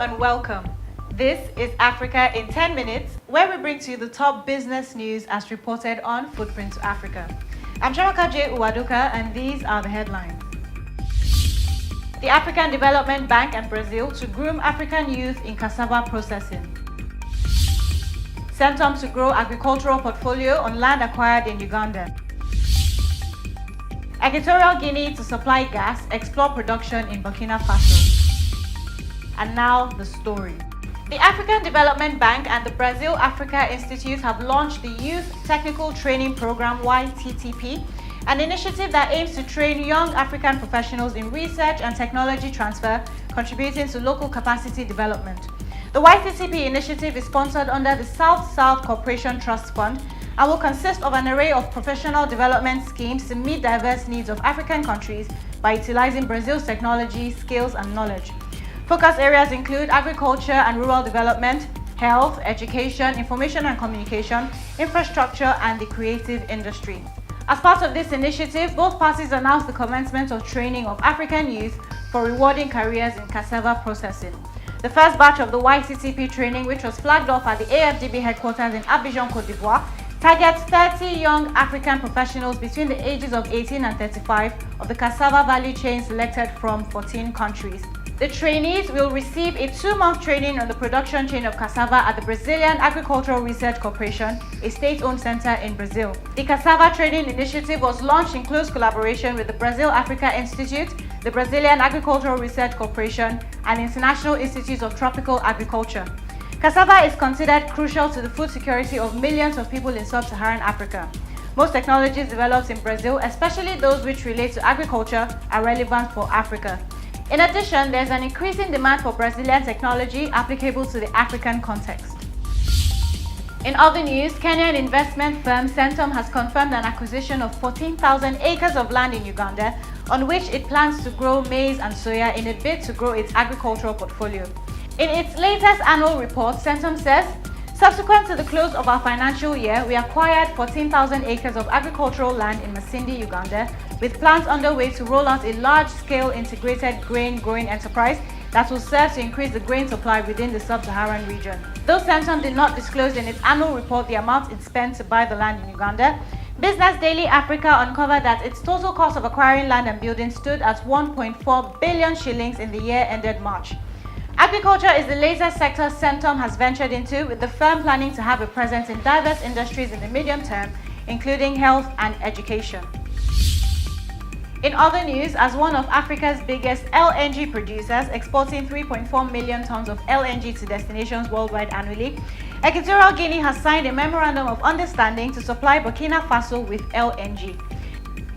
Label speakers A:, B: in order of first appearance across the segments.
A: and welcome. This is Africa in 10 minutes, where we bring to you the top business news as reported on Footprint to Africa. I'm Chamaka J. Uwadoka, and these are the headlines. The African Development Bank and Brazil to groom African youth in cassava processing. Centum to grow agricultural portfolio on land acquired in Uganda. Equatorial Guinea to supply gas, explore production in Burkina Faso. And now the story. The African Development Bank and the Brazil Africa Institute have launched the Youth Technical Training Program YTTP, an initiative that aims to train young African professionals in research and technology transfer, contributing to local capacity development. The YTTP initiative is sponsored under the South-South Cooperation Trust Fund and will consist of an array of professional development schemes to meet diverse needs of African countries by utilizing Brazil's technology, skills and knowledge. Focus areas include agriculture and rural development, health, education, information and communication, infrastructure and the creative industry. As part of this initiative, both parties announced the commencement of training of African youth for rewarding careers in cassava processing. The first batch of the YTTP training, which was flagged off at the AFDB headquarters in Abidjan, Côte d'Ivoire, targets 30 young African professionals between the ages of 18 and 35 of the cassava value chain selected from 14 countries. The trainees will receive a 2-month training on the production chain of cassava at the Brazilian Agricultural Research Corporation, a state-owned center in Brazil. The Cassava Training Initiative was launched in close collaboration with the Brazil Africa Institute, the Brazilian Agricultural Research Corporation, and International Institute of Tropical Agriculture. Cassava is considered crucial to the food security of millions of people in sub-Saharan Africa. Most technologies developed in Brazil, especially those which relate to agriculture, are relevant for Africa. In addition, there's an increasing demand for Brazilian technology applicable to the African context. In other news, Kenyan investment firm Centum has confirmed an acquisition of 14,000 acres of land in Uganda, on which it plans to grow maize and soya in a bid to grow its agricultural portfolio. In its latest annual report, Centum says, subsequent to the close of our financial year, we acquired 14,000 acres of agricultural land in Masindi, Uganda, with plans underway to roll out a large-scale integrated grain growing enterprise that will serve to increase the grain supply within the sub-Saharan region. Though Centum did not disclose in its annual report the amount it spent to buy the land in Uganda, Business Daily Africa uncovered that its total cost of acquiring land and buildings stood at 1.4 billion shillings in the year ended March. Agriculture is the latest sector Centum has ventured into, with the firm planning to have a presence in diverse industries in the medium term, including health and education. In other news, as one of Africa's biggest LNG producers, exporting 3.4 million tons of LNG to destinations worldwide annually, Equatorial Guinea has signed a memorandum of understanding to supply Burkina Faso with LNG.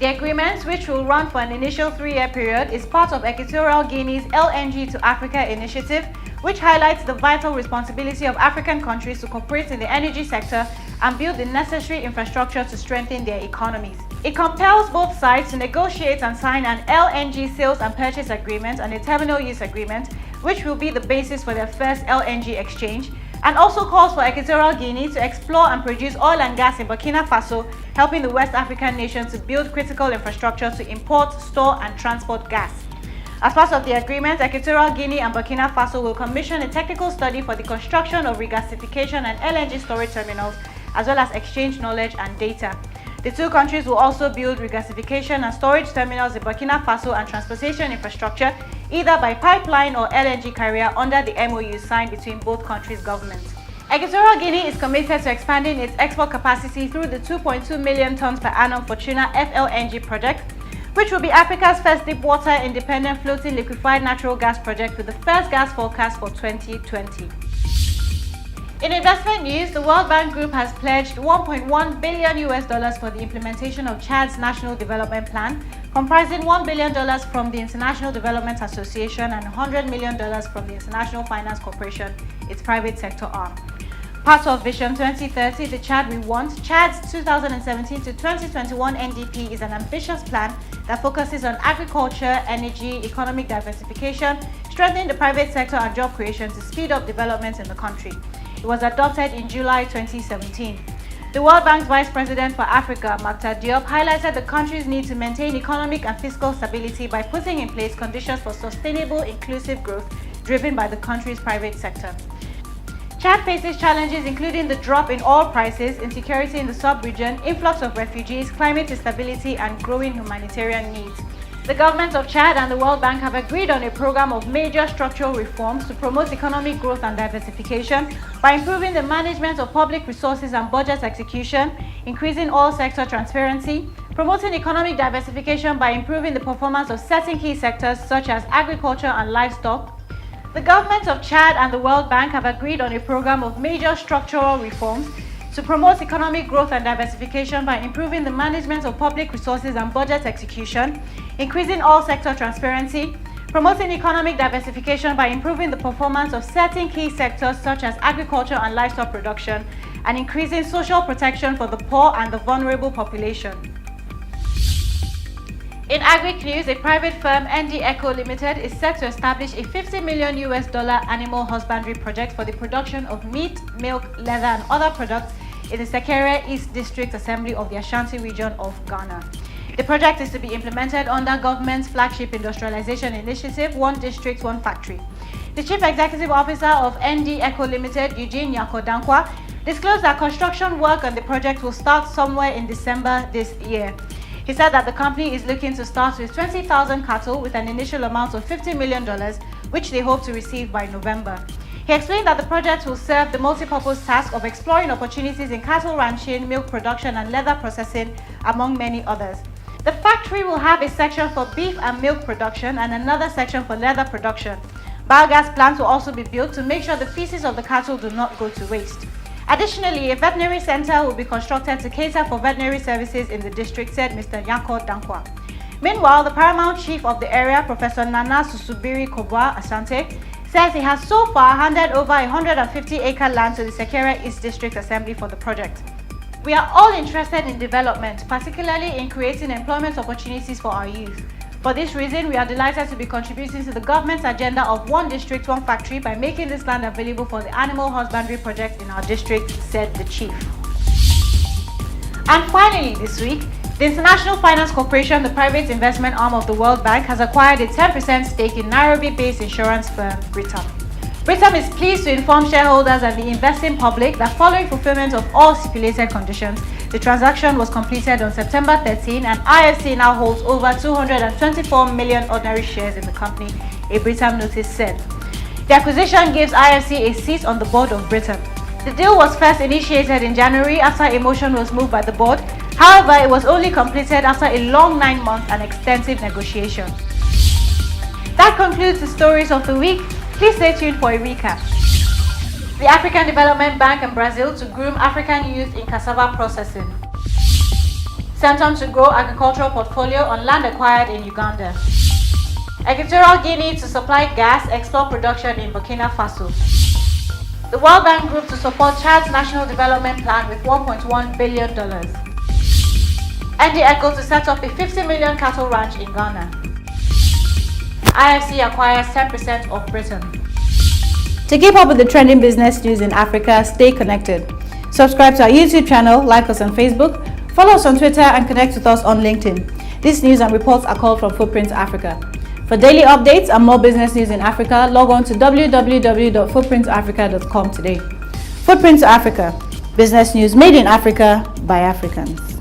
A: The agreement, which will run for an initial 3-year period, is part of Equatorial Guinea's LNG to Africa initiative, which highlights the vital responsibility of African countries to cooperate in the energy sector and build the necessary infrastructure to strengthen their economies. It compels both sides to negotiate and sign an LNG sales and purchase agreement and a terminal use agreement, which will be the basis for their first LNG exchange, and also calls for Equatorial Guinea to explore and produce oil and gas in Burkina Faso, helping the West African nation to build critical infrastructure to import, store and transport gas. As part of the agreement, Equatorial Guinea and Burkina Faso will commission a technical study for the construction of regasification and LNG storage terminals, as well as exchange knowledge and data. The two countries will also build regasification and storage terminals in Burkina Faso and transportation infrastructure, either by pipeline or LNG carrier, under the MOU signed between both countries' governments. Equatorial Guinea is committed to expanding its export capacity through the 2.2 million tons per annum Fortuna FLNG project, which will be Africa's first deep-water independent floating liquefied natural gas project, with the first gas forecast for 2020. In investment news, the World Bank Group has pledged $1.1 billion for the implementation of Chad's National Development Plan, comprising $1 billion from the International Development Association and $100 million from the International Finance Corporation, its private sector arm. Part of Vision 2030, the Chad We Want, Chad's 2017 to 2021 NDP is an ambitious plan that focuses on agriculture, energy, economic diversification, strengthening the private sector and job creation to speed up development in the country. It was adopted in July 2017. The World Bank's Vice President for Africa, Maktar Diop, highlighted the country's need to maintain economic and fiscal stability by putting in place conditions for sustainable, inclusive growth, driven by the country's private sector. Chad faces challenges including the drop in oil prices, insecurity in the sub-region, influx of refugees, climate instability, and growing humanitarian needs. The government of Chad and the World Bank have agreed on a program of major structural reforms to promote economic growth and diversification by improving the management of public resources and budget execution, increasing oil sector transparency, promoting economic diversification by improving the performance of certain key sectors such as agriculture and livestock. The government of Chad and the World Bank have agreed on a program of major structural reforms to promote economic growth and diversification by improving the management of public resources and budget execution, increasing all sector transparency, promoting economic diversification by improving the performance of certain key sectors such as agriculture and livestock production, and increasing social protection for the poor and the vulnerable population. In agri news, a private firm, ND Eco Limited, is set to establish a $50 million animal husbandry project for the production of meat, milk, leather, and other products in the Sekeria East District Assembly of the Ashanti region of Ghana. The project is to be implemented under government's flagship industrialization initiative, One District, One Factory. The Chief Executive Officer of ND Eco Limited, Eugene Yakodankwa, disclosed that construction work on the project will start somewhere in December this year. He said that the company is looking to start with 20,000 cattle with an initial amount of $50 million, which they hope to receive by November. He explained that the project will serve the multi-purpose task of exploring opportunities in cattle ranching, milk production, and leather processing, among many others. The factory will have a section for beef and milk production and another section for leather production. Biogas plants will also be built to make sure the feces of the cattle do not go to waste. Additionally, a veterinary center will be constructed to cater for veterinary services in the district, said Mr. Yanko Dankwa. Meanwhile, the paramount chief of the area, Professor Nana Susubiri Kobwa Asante, says he has so far handed over 150-acre land to the Sekeria East District Assembly for the project. We are all interested in development, particularly in creating employment opportunities for our youth. For this reason, we are delighted to be contributing to the government's agenda of One District, One Factory by making this land available for the animal husbandry project in our district, said the chief. And finally this week, the International Finance Corporation, the private investment arm of the World Bank, has acquired a 10% stake in Nairobi-based insurance firm Britam. Britam is pleased to inform shareholders and the investing public that following fulfillment of all stipulated conditions, the transaction was completed on September 13 and IFC now holds over 224 million ordinary shares in the company, a Britam notice said. The acquisition gives IFC a seat on the board of Britam. The deal was first initiated in January after a motion was moved by the board. However, it was only completed after a long 9 months and extensive negotiation. That concludes the stories of the week. Please stay tuned for a recap. The African Development Bank in Brazil to groom African youth in cassava processing. Centum to grow agricultural portfolio on land acquired in Uganda. Equatorial Guinea to supply gas, explore production in Burkina Faso. The World Bank Group to support Chad's National Development Plan with $1.1 billion. ND Eco to set up a 50 million cattle ranch in Ghana. IFC acquires 10% of Britain. To keep up with the trending business news in Africa, stay connected. Subscribe to our YouTube channel, like us on Facebook, follow us on Twitter, and connect with us on LinkedIn. These news and reports are called from Footprints Africa. For daily updates and more business news in Africa, log on to www.footprintsafrica.com today. Footprints Africa, business news made in Africa by Africans.